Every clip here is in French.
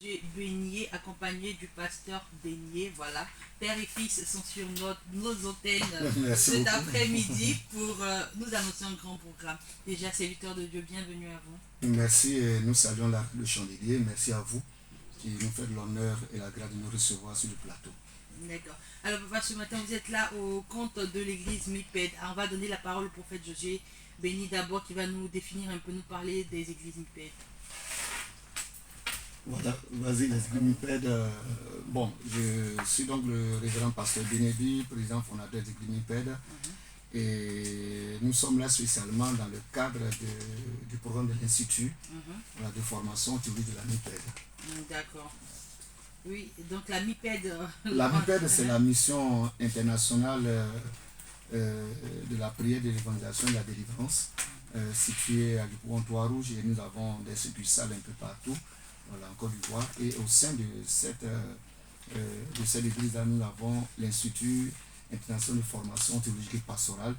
Beignet, accompagné du pasteur Beignet, voilà. Père et fils sont sur nos hôtels cet après-midi pour nous annoncer un grand programme. Déjà, serviteurs de Dieu, bienvenue à vous. Merci et nous saluons le chandelier. Merci à vous qui nous faites l'honneur et la grâce de nous recevoir sur le plateau. D'accord. Alors, papa, ce matin, vous êtes là au compte de l'église MIPED. Alors, on va donner la parole au prophète Josué Béni d'abord qui va nous définir un peu, nous parler des églises MIPED. Voilà, vas-y, les Églises. Bon, je suis donc le révérend pasteur Benebi, président fondateur des Églises. Et nous sommes là spécialement dans le cadre du programme de l'Institut de formation théorique de la MIPED. D'accord. Oui, donc la MIPED. La MIPED, c'est la mission internationale de la prière de l'évangélisation et de la délivrance, située à Pointe-Rouge, et nous avons des succursales un peu partout. Voilà, en Côte d'Ivoire. Et au sein de cette église-là, nous avons l'Institut international de formation théologique et pastorale.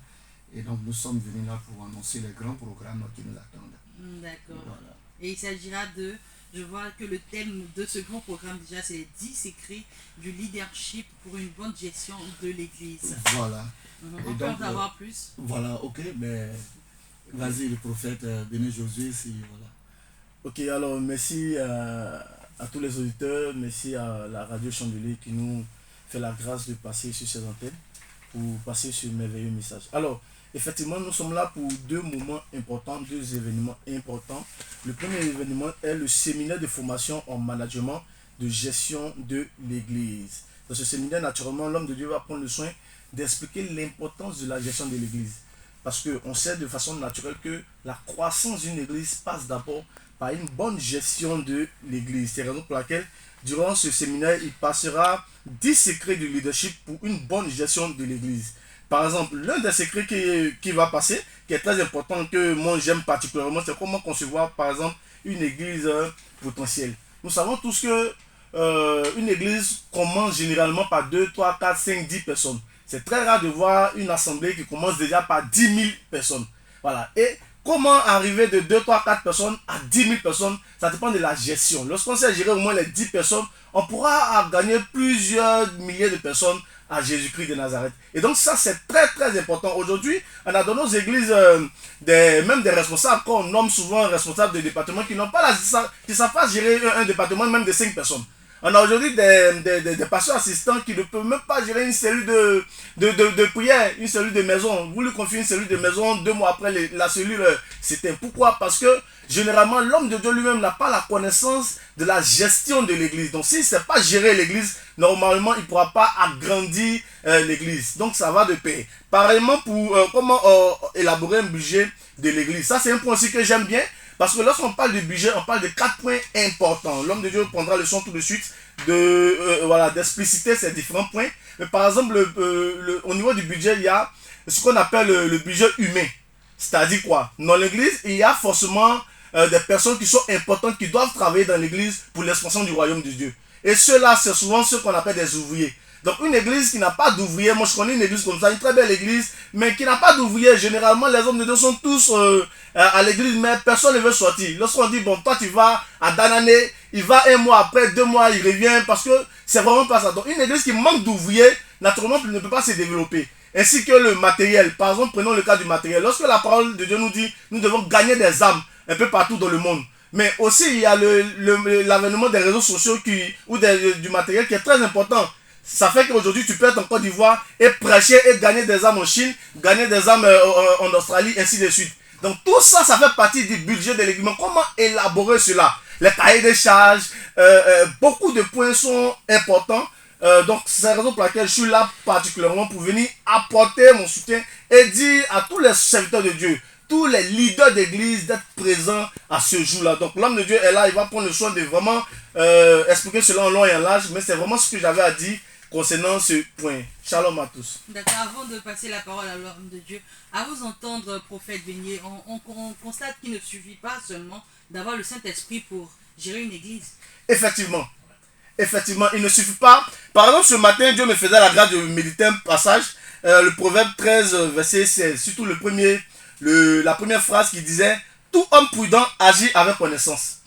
Et donc, nous sommes venus là pour annoncer les grands programmes qui nous attendent. D'accord. Voilà. Et il s'agira de... Je vois que le thème de ce grand programme, déjà, c'est les 10 secrets du leadership pour une bonne gestion de l'église. Voilà. On peut en savoir plus. Voilà, ok, mais vas-y, le prophète Béni Josué, voilà. Ok, alors merci à tous les auditeurs, merci à la radio Chandelier qui nous fait la grâce de passer sur ces antennes pour passer ce merveilleux message. Alors, effectivement, nous sommes là pour deux moments importants, deux événements importants. Le premier événement est le séminaire de formation en management de gestion de l'Église. Dans ce séminaire, naturellement, l'homme de Dieu va prendre le soin d'expliquer l'importance de la gestion de l'Église. Parce qu'on sait de façon naturelle que la croissance d'une Église passe d'abord par une bonne gestion de l'église. C'est la raison pour laquelle, durant ce séminaire, il passera 10 secrets du leadership pour une bonne gestion de l'église. Par exemple, l'un des secrets qui va passer, qui est très important, que moi j'aime particulièrement, c'est comment concevoir, par exemple, une église potentielle. Nous savons tous que une église commence généralement par 2, 3, 4, 5, 10 personnes. C'est très rare de voir une assemblée qui commence déjà par 10 000 personnes. Voilà. Et comment arriver de 2, 3, 4 personnes à 10 000 personnes, ça dépend de la gestion. Lorsqu'on sait gérer au moins les 10 personnes, on pourra gagner plusieurs milliers de personnes à Jésus-Christ de Nazareth. Et donc ça, c'est très très important. Aujourd'hui, on a dans nos églises même des responsables, qu'on nomme souvent responsables de départements qui n'ont pas qui ne savent pas gérer un département même de 5 personnes. On a aujourd'hui des pasteurs assistants qui ne peuvent même pas gérer une cellule de prière, une cellule de maison. Vous lui confiez une cellule de maison, 2 mois après, la cellule s'éteint. Pourquoi? Parce que généralement, l'homme de Dieu lui-même n'a pas la connaissance de la gestion de l'église. Donc, s'il ne sait pas gérer l'église, normalement, il ne pourra pas agrandir l'église. Donc, ça va de pair. Pareillement, pour comment élaborer un budget de l'église. Ça, c'est un point aussi que j'aime bien. Parce que lorsqu'on parle de budget, on parle de 4 points importants. L'homme de Dieu prendra le soin tout de suite d'expliciter ces différents points. Mais par exemple, au niveau du budget, il y a ce qu'on appelle le budget humain. C'est-à-dire quoi? Dans l'église, il y a forcément des personnes qui sont importantes, qui doivent travailler dans l'église pour l'expansion du royaume de Dieu. Et ceux-là, c'est souvent ceux qu'on appelle des ouvriers. Donc une église qui n'a pas d'ouvriers, moi je connais une église comme ça, une très belle église, mais qui n'a pas d'ouvriers, généralement les hommes de Dieu sont tous à l'église, mais personne ne veut sortir. Lorsqu'on dit, bon, toi tu vas à Danané, il va 1 mois après, 2 mois, il revient, parce que c'est vraiment pas ça. Donc une église qui manque d'ouvriers, naturellement, ne peut pas se développer. Ainsi que le matériel. Par exemple, prenons le cas du matériel. Lorsque la parole de Dieu nous dit, nous devons gagner des âmes un peu partout dans le monde. Mais aussi, il y a l'avènement des réseaux sociaux ou du matériel qui est très important. Ça fait qu'aujourd'hui, tu peux être en Côte d'Ivoire et prêcher et gagner des âmes en Chine, gagner des âmes en Australie, ainsi de suite. Donc tout ça, ça fait partie du budget de l'église. Mais comment élaborer cela? Les cahiers de charges, beaucoup de points sont importants. Donc c'est la raison pour laquelle je suis là particulièrement pour venir apporter mon soutien et dire à tous les serviteurs de Dieu, tous les leaders d'église d'être présents à ce jour-là. Donc l'homme de Dieu est là, il va prendre le soin de vraiment expliquer cela en long et en large, mais c'est vraiment ce que j'avais à dire concernant ce point. Shalom à tous. D'accord, avant de passer la parole à l'homme de Dieu, à vous entendre, prophète Beignet, on constate qu'il ne suffit pas seulement d'avoir le Saint-Esprit pour gérer une église. Effectivement. Effectivement, il ne suffit pas. Par exemple, ce matin, Dieu me faisait la grâce de méditer un passage, le Proverbe 13, verset 16, surtout la première phrase qui disait « Tout homme prudent agit avec connaissance.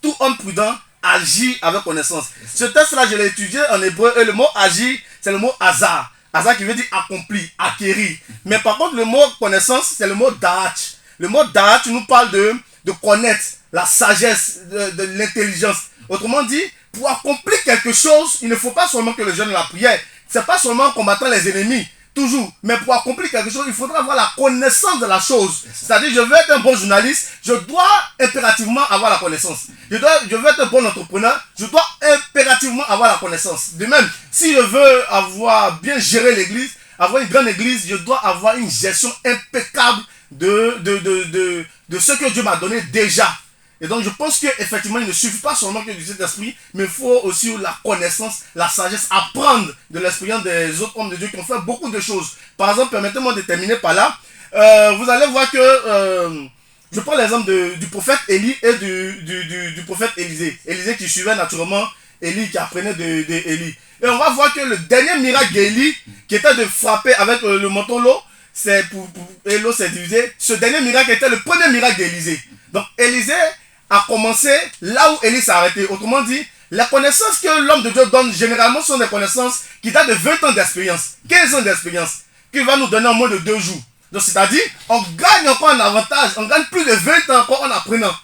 Tout homme prudent agir avec connaissance. Ce texte-là, je l'ai étudié en hébreu et le mot agir, c'est le mot hasard. Hasard qui veut dire accompli, acquérir. Mais par contre, le mot connaissance, c'est le mot da'at. Le mot da'at nous parle de connaître, la sagesse, de l'intelligence. Autrement dit, pour accomplir quelque chose, il ne faut pas seulement que le jeûne et la prière. C'est pas seulement en combattant les ennemis, toujours. Mais pour accomplir quelque chose, il faudra avoir la connaissance de la chose. C'est-à-dire, je veux être un bon journaliste, je dois impérativement avoir la connaissance. Je veux être un bon entrepreneur, je dois impérativement avoir la connaissance. De même, si je veux avoir bien géré l'église, avoir une grande église, je dois avoir une gestion impeccable de ce que Dieu m'a donné déjà. Et donc je pense qu'effectivement il ne suffit pas seulement que du Saint-Esprit, mais il faut aussi la connaissance, la sagesse, apprendre de l'expérience des autres hommes de Dieu qui ont fait beaucoup de choses. Par exemple, permettez-moi de terminer par là. Vous allez voir que je prends l'exemple du prophète Élie et du prophète Élisée. Élisée qui suivait naturellement Élie, qui apprenait d'Élie. Et on va voir que le dernier miracle d'Élie, qui était de frapper avec le menton l'eau, et l'eau s'est divisée. Ce dernier miracle était le premier miracle d'Élisée. Donc Élisée a commencé là où Élie s'est arrêté. Autrement dit, les connaissances que l'homme de Dieu donne généralement sont des connaissances qui datent de 20 ans d'expérience, 15 ans d'expérience, qu'il va nous donner en moins de 2 jours. Donc c'est-à-dire, on gagne encore un avantage, on gagne plus de 20 ans encore en apprenant.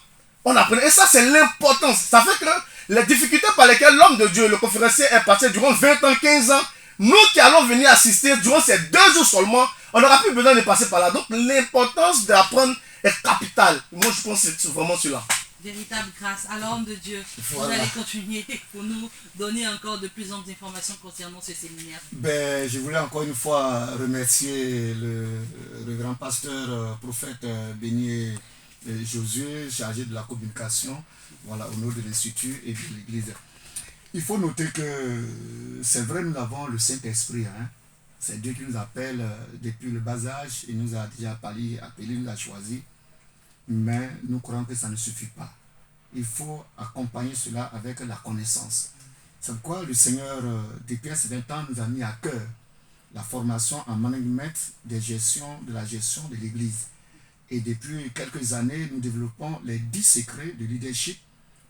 Et ça c'est l'importance. Ça fait que les difficultés par lesquelles l'homme de Dieu, le conférencier, est passé durant 20 ans, 15 ans, nous qui allons venir assister durant ces 2 jours seulement, on n'aura plus besoin de passer par là. Donc l'importance d'apprendre est capitale. Moi je pense que c'est vraiment cela. Véritable grâce à l'homme de Dieu. Voilà. Vous allez continuer pour nous donner encore de plus amples informations concernant ce séminaire. Je voulais encore une fois remercier le grand pasteur, prophète Béni Josué, chargé de la communication, voilà, au nom de l'Institut et de l'Église. Il faut noter que c'est vrai, nous avons le Saint-Esprit. Hein? C'est Dieu qui nous appelle depuis le bas âge. Il nous a déjà appelé, nous a choisi. Mais nous croyons que ça ne suffit pas. Il faut accompagner cela avec la connaissance. C'est pourquoi le Seigneur, depuis un certain temps, nous a mis à cœur la formation en management de la gestion de l'Église. Et depuis quelques années, nous développons les 10 secrets de leadership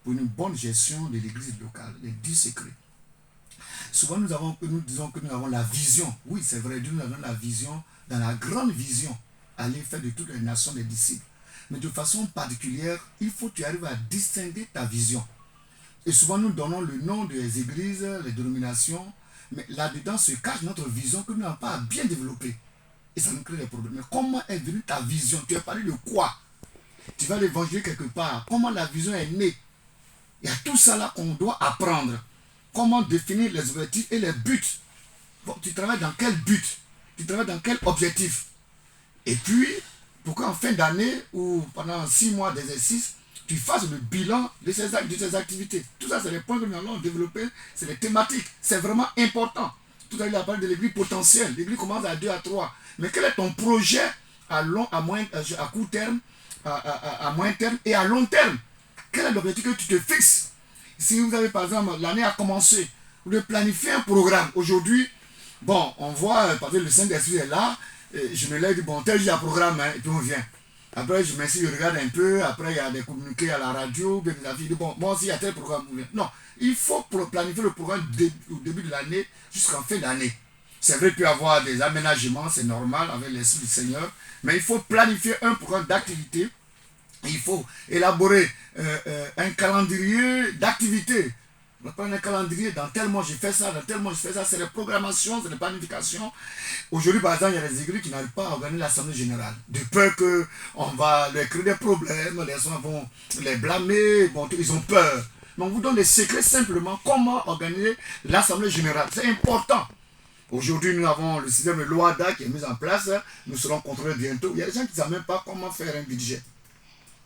pour une bonne gestion de l'Église locale. Les 10 secrets. Souvent, nous disons que nous avons la vision. Oui, c'est vrai, Dieu nous donne la vision, dans la grande vision, aller faire de toutes les nations des disciples. Mais de façon particulière, il faut que tu arrives à distinguer ta vision. Et souvent, nous donnons le nom des églises, les dénominations, mais là-dedans se cache notre vision que nous n'avons pas bien développée. Et ça nous crée des problèmes. Mais comment est venue ta vision? Tu as parlé de quoi? Tu vas l'évangile quelque part. Comment la vision est née? Il y a tout ça là qu'on doit apprendre. Comment définir les objectifs et les buts. Bon, tu travailles dans quel but? Tu travailles dans quel objectif? Et puis, pourquoi en fin d'année ou pendant 6 mois d'exercice, tu fasses le bilan de ces activités. Tout ça, c'est les points que nous allons développer, c'est les thématiques. C'est vraiment important. Tout à l'heure, il a parlé de l'église potentielle. L'église commence à 2 à 3. Mais quel est ton projet à court terme, à moyen terme et à long terme? Quel est l'objectif que tu te fixes? Si vous avez, par exemple, l'année a commencé, vous devez planifier un programme. Aujourd'hui, bon, on voit, par exemple, le Saint-Esprit est là. Je me lève, bon, tel jour, programme, hein, et puis on vient. Après, je m'assieds, je regarde un peu. Après, il y a des communiqués à la radio. Bien, la fille dit, bon, moi aussi, il y a tel programme. Non, il faut planifier le programme au début de l'année jusqu'en fin d'année. C'est vrai qu'il peut y avoir des aménagements, c'est normal avec l'Esprit du Seigneur. Mais il faut planifier un programme d'activité. Il faut élaborer un calendrier d'activité. On va prendre un calendrier, dans tel mois je fais ça, dans tel mois je fais ça, c'est les programmations, c'est les planifications. Aujourd'hui, par exemple, il y a des églises qui n'arrivent pas à organiser l'Assemblée générale. De peur qu'on va leur créer des problèmes, les gens vont les blâmer, bon, ils ont peur. Mais on vous donne des secrets simplement, comment organiser l'Assemblée générale. C'est important. Aujourd'hui, nous avons le système de l'OADA qui est mis en place, nous serons contrôlés bientôt. Il y a des gens qui ne savent même pas comment faire un budget.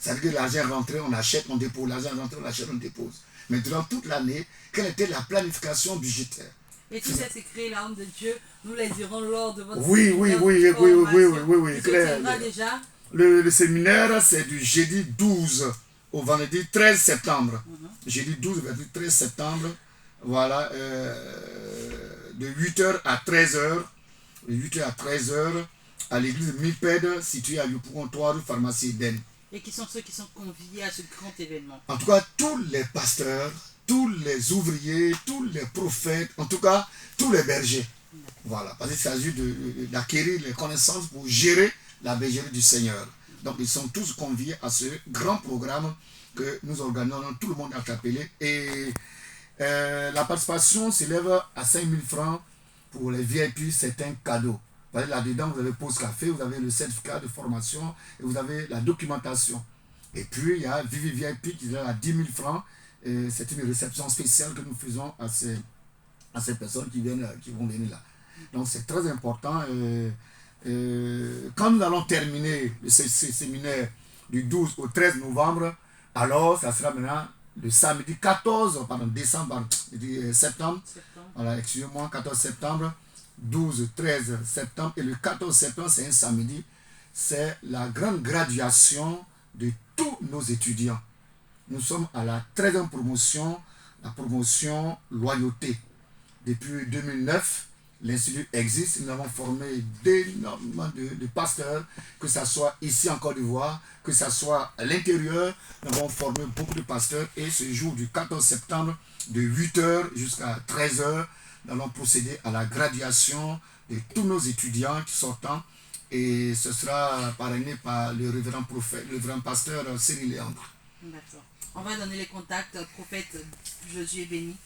C'est-à-dire que l'argent rentré, on achète, on dépose, l'argent rentré, on achète, on dépose. Mais durant toute l'année, quelle était la planification budgétaire? Et tous ces secrets, l'homme de Dieu, nous les dirons lors de votre oui, clair. Déjà le séminaire, c'est du jeudi 12 au vendredi 13 septembre. Jeudi 12 au vendredi 13 septembre, voilà, de 8h à 13h, de 8h à 13h, à l'église Miped, située à Yopougon, 3 rue Pharmacie Eden. Et qui sont ceux qui sont conviés à ce grand événement? En tout cas, tous les pasteurs tous les ouvriers, tous les prophètes, en tout cas tous les bergers. Voilà, parce qu'il s'agit d'acquérir les connaissances pour gérer la bergerie du Seigneur. Donc ils sont tous conviés à ce grand programme que nous organisons, tout le monde est appelé. Et la participation s'élève à 5 000 francs pour les VIP, c'est un cadeau. Là-dedans, vous avez pause café, vous avez le certificat de formation et vous avez la documentation. Et puis, il y a Vivi VIP qui est à 10 000 francs. C'est une réception spéciale que nous faisons à ces personnes qui vont venir là. Donc, c'est très important. Quand nous allons terminer ce séminaire du 12 au 13 novembre, alors ça sera maintenant le samedi 14, septembre. Voilà, excusez-moi, 14 septembre, 12, 13 septembre et le 14 septembre, c'est un samedi. C'est la grande graduation de tous nos étudiants. Nous sommes à la 13e promotion, la promotion loyauté. Depuis 2009, l'Institut existe. Nous avons formé d'énormément de pasteurs, que ce soit ici en Côte d'Ivoire, que ce soit à l'intérieur. Nous avons formé beaucoup de pasteurs et ce jour du 14 septembre, de 8h jusqu'à 13h, nous allons procéder à la graduation de tous nos étudiants qui sortent. Et ce sera parrainé par le révérend prophète, le révérend pasteur Cyril Léandre. D'accord. On va donner les contacts, prophète Josué Béni.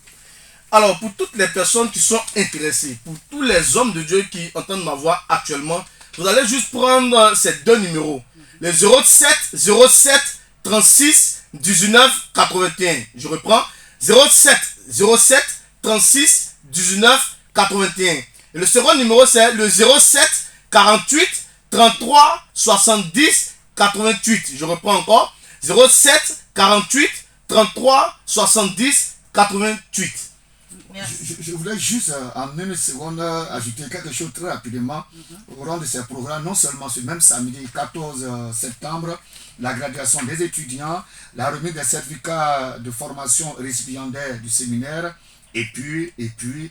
Alors, pour toutes les personnes qui sont intéressées, pour tous les hommes de Dieu qui entendent ma voix actuellement, vous allez juste prendre ces deux numéros. Le 07 36 19 81. Je reprends. 07 36 19 81. Et le second numéro, c'est le 07 48 33 70 88. Je reprends encore. 07 48 33 70 88. Je voulais juste en une seconde ajouter quelque chose très rapidement au rang de ces programmes. Non seulement ce même samedi 14 septembre, la graduation des étudiants, la remise des certificats de formation récipiendaires du séminaire, et puis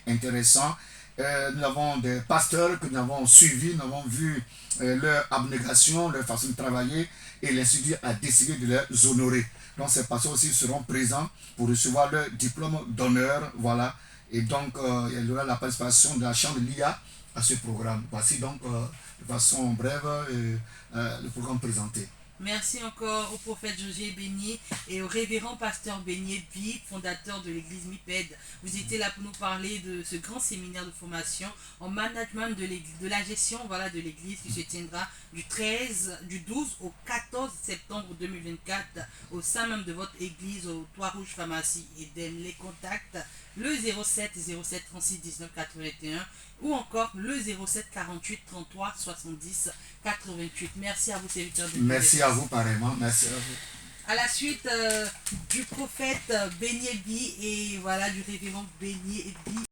intéressant, nous avons des pasteurs que nous avons suivis, nous avons vu leur abnégation, leur façon de travailler, et l'Institut a décidé de les honorer. Donc ces pasteurs aussi seront présents pour recevoir leur diplôme d'honneur, voilà. Et donc il y aura la participation de la chambre de l'IA à ce programme. Voici donc de façon brève le programme présenté. Merci encore au prophète Josué Béni et au révérend pasteur Béni, fondateur de l'église MIPED. Vous étiez là pour nous parler de ce grand séminaire de formation en management de la gestion de l'église qui se tiendra du 12 au 14 septembre 2024 au sein même de votre église au Toit Rouge Pharmacie Eden. Les contacts, le 07 36 19 81 ou encore le 07 48 33 70 88. Merci à vous, serviteurs de Dieu. Merci à vous, pareillement. Merci à vous. À la suite du prophète Béni et du révérend Béni